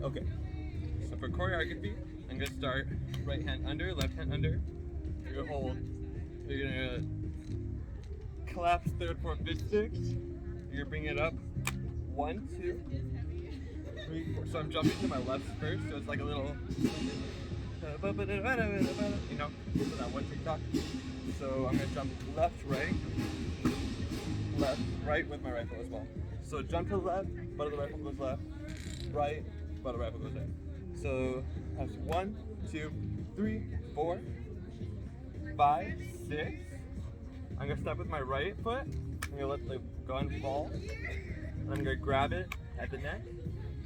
Okay, so for choreography, I'm gonna start right hand under, left hand under. You're gonna hold. You're gonna collapse third, fourth, fifth, sixth. You're gonna bring it up. 1, 2, 3, 4. So I'm jumping to my left first, so it's like a little, you know, so that one TikTok. So I'm gonna jump left, right with my rifle as well. So jump to the left, butt of the rifle goes left, right, butt of the rifle goes right. So that's 1, 2, 3, 4, 5, 6. I'm gonna step with my right foot. I'm gonna let the gun fall. I'm gonna grab it at the neck.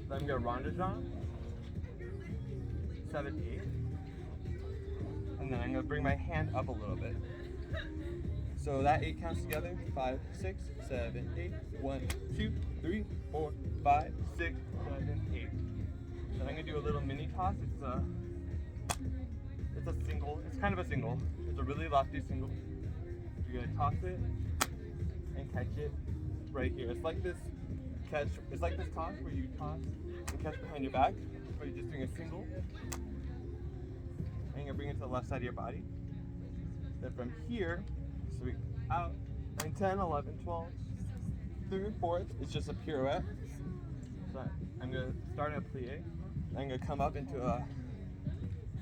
Then I'm gonna rondejump. 7, 8. And then I'm gonna bring my hand up a little bit. So that 8 counts together. 5, 6, 7, 8. 1, 2, 3, 4, 5, 6, 7, 8. Then I'm gonna do a little mini toss. It's a single. It's kind of a single. It's a really lofty single. You're gonna toss it and catch it right here. It's like this catch. It's like this toss where you toss and catch behind your back, but you're just doing a single. And you're gonna bring it to the left side of your body. Then from here, so we out 9, 10, 11, 12, 3rd, 4th. It's just a pirouette. So I'm gonna start a plie. I'm gonna come up into a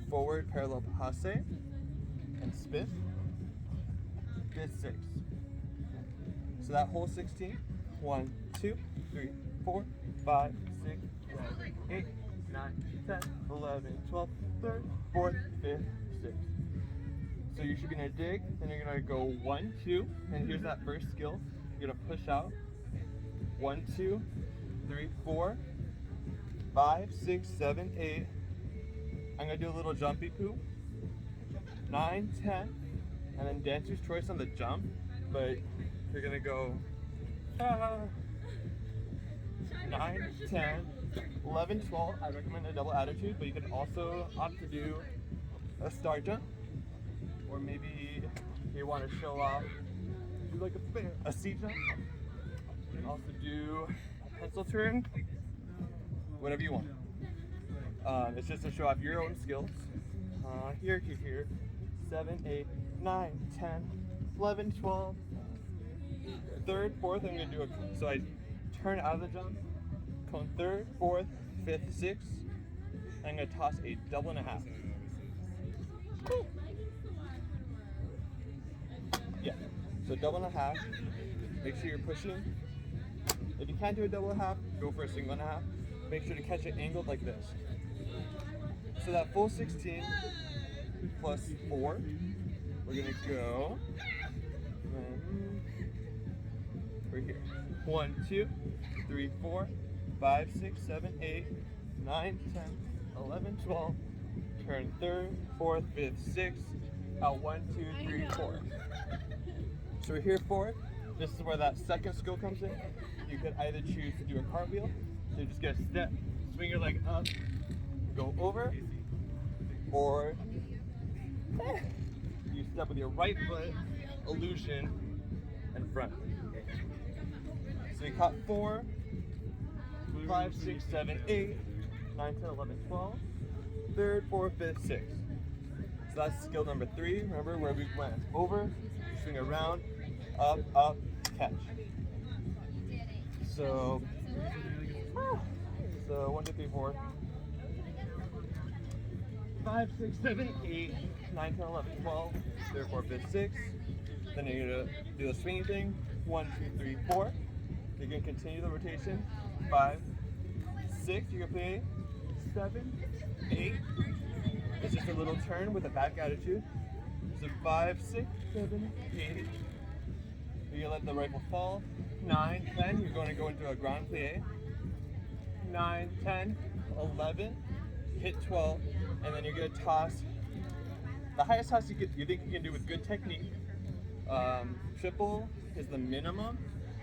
forward parallel passe and spit. 5th, 6. So that whole 16. 1, 2, 3, 4, 5, 6, 7, 8, 9, 10, 11, 12, 3rd, 4th, 5th, 6th. So you should be gonna dig, then you're gonna go 1, 2, and here's that first skill. You're gonna push out. 1, 2, 3, 4, 5, 6, 7, 8. I'm gonna do a little jumpy poo. 9, 10, and then dancer's choice on the jump, but you're gonna go 9, 10, 11, 12. I recommend a double attitude, but you can also opt to do a star jump, or maybe you want to show off, do like a C jump. You can also do a pencil turn, whatever you want. It's just to show off your own skills. Here, 7, 8, 9, 10, 11, 12. 3rd, 4th, I'm going to do a, so I turn out of the jump, cone 3rd, 4th, 5th, 6th. I'm going to toss a double and a half. Yeah, so double and a half. Make sure you're pushing. If you can't do a double and a half, go for a single and a half. Make sure to catch it angled like this. So that full 16 plus 4, we're going to go. We're here. 1, 2, 3, 4, 5, 6, 7, 8, 9, 10, 11, 12. Turn 3rd, 4th, 5th, 6th. Out 1, 2, 3, 4. So we're here 4th. This is where that second skill comes in. You could either choose to do a cartwheel. So you just get a step, swing your leg up, go over, or you step with your right foot, illusion, and front. So you caught 4, 5, 6, 7, 8, 9, 10, 11, 12, 3rd, 4th, 5th, 6th. So that's skill number 3. Remember where we went over, swing around, up, up, catch. So 1, 2, 3, 4, 5, 6, 7, 8, 9, 10, 11, 12, 3rd, 4th, 5th, 6th. Then you're gonna do the swinging thing. 1, 2, 3, 4. You're gonna continue the rotation. 5, 6. You can play 7, 8. It's just a little turn with a back attitude. So 5, 6, 7, 8. You're gonna let the rifle fall. 9, 10. You're going to go into a grand plie. 9, 10, 11. Hit 12, and then you're gonna toss. The highest toss you think you can do with good technique. Triple is the minimum.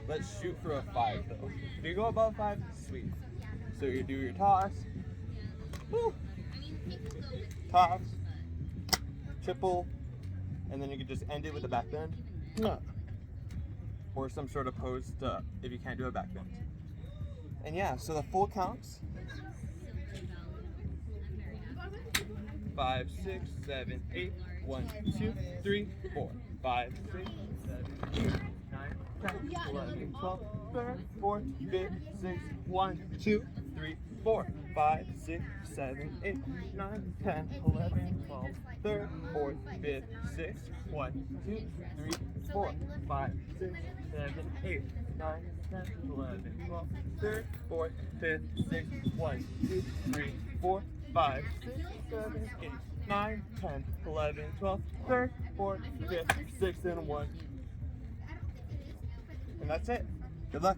Let's shoot for a 5 though. If you go above 5, sweet. So you do your toss, woo, toss, triple, and then you can just end it with a back bend, or some sort of post if you can't do a back bend. And yeah, so the full counts 5, 6, 7, 8. 1, 2, 3, 4, 5, 6, 7, 8, 9, 10, 11, 12, 13, 14, 15, 16, 1, 2, 3, 4, 5, 6, 7, 8, 9, 10, 11, 12, 13, 14, 15, 16, 1, 2, 3, 4, 5, 6, 7, 8, 9, 10, 11, 12, 13, 14, 15, 16, 1, 2, 3, 4, 5, 6, 7, 8, 9, 10, 11, 12, 13, 14, 15, 16, and 1. And that's it. Good luck.